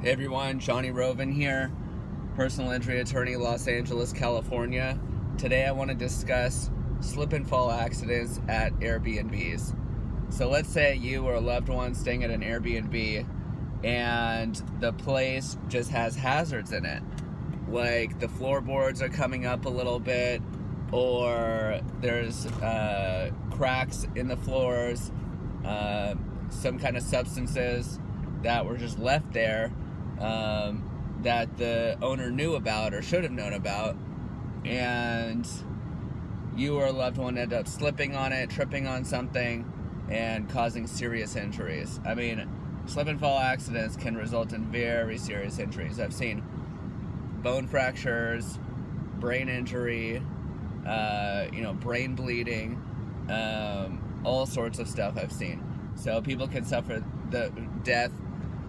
Hey everyone, Jonny Roven here, personal injury attorney, Los Angeles, California. Today I want to discuss slip and fall accidents at Airbnbs. So let's say you or a loved one staying at an Airbnb and the place just has hazards in it. Like the floorboards are coming up a little bit, or there's cracks in the floors, some kind of substances that were just left there that the owner knew about or should have known about, and you or a loved one end up slipping on it, tripping on something, and causing serious injuries. I mean, slip and fall accidents can result in very serious injuries. I've seen bone fractures, brain injury, brain bleeding, all sorts of stuff I've seen. So people can suffer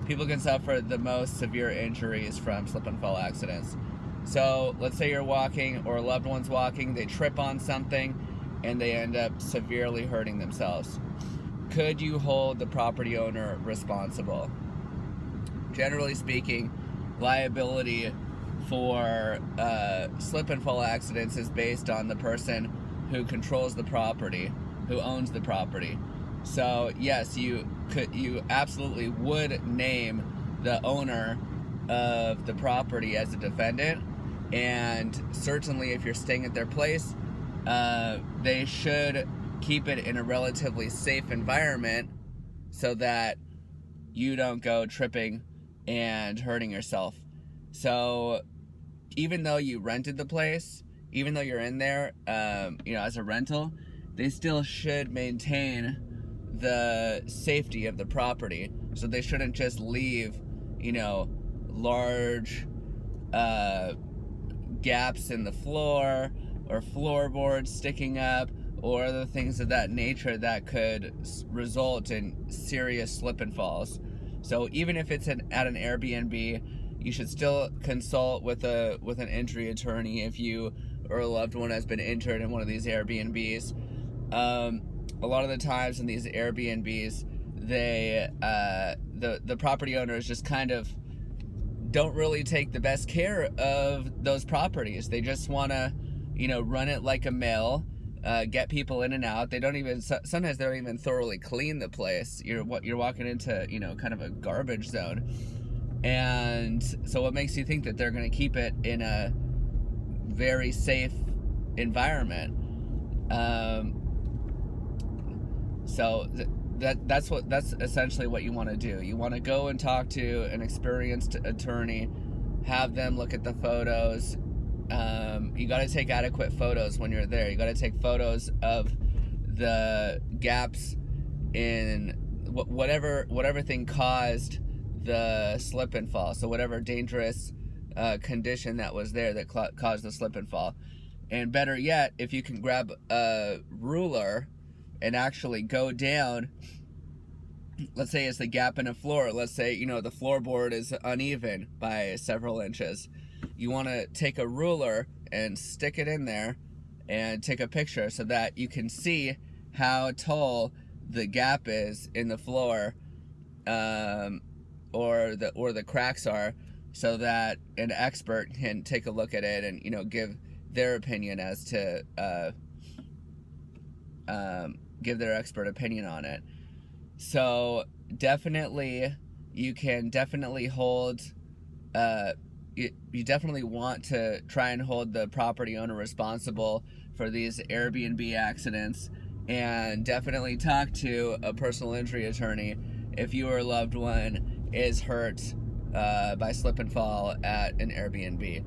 people can suffer the most severe injuries from slip and fall accidents. So let's say you're walking or a loved one's walking, they trip on something and they end up severely hurting themselves. Could you hold the property owner responsible? Generally speaking, liability for slip and fall accidents is based on the person who controls the property, who owns the property. So yes, you absolutely would name the owner of the property as a defendant, and certainly if you're staying at their place, they should keep it in a relatively safe environment so that you don't go tripping and hurting yourself. So even though you rented the place, even though you're in there, as a rental, they still should maintain the safety of the property. So they shouldn't just leave, large gaps in the floor or floorboards sticking up or other things of that nature that could result in serious slip and falls. So even if it's at an Airbnb, you should still consult with an injury attorney if you or a loved one has been injured in one of these Airbnbs. A lot of the times in these Airbnbs, the property owners just kind of don't really take the best care of those properties. They just want to, run it like a mill, get people in and out. Sometimes they don't even thoroughly clean the place. You're walking into, kind of a garbage zone. And so what makes you think that they're going to keep it in a very safe environment? So that's essentially what you want to do. You want to go and talk to an experienced attorney, have them look at the photos. You got to take adequate photos when you're there. You got to take photos of the gaps in whatever thing caused the slip and fall. So whatever dangerous condition that was there that caused the slip and fall. And better yet, if you can grab a ruler and actually go down, let's say it's the gap in a floor. Let's say, the floorboard is uneven by several inches. You want to take a ruler and stick it in there and take a picture so that you can see how tall the gap is in the floor, or the cracks are, so that an expert can take a look at it and, give their opinion as to give their expert opinion on it. So definitely, you can definitely hold, you definitely want to try and hold the property owner responsible for these Airbnb accidents, and definitely talk to a personal injury attorney if you or a loved one is hurt by slip and fall at an Airbnb.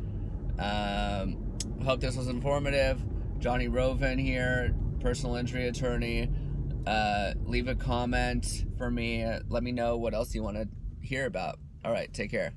Hope this was informative. Jonny Roven here, personal injury attorney. Leave a comment for me. Let me know what else you want to hear about. All right, take care.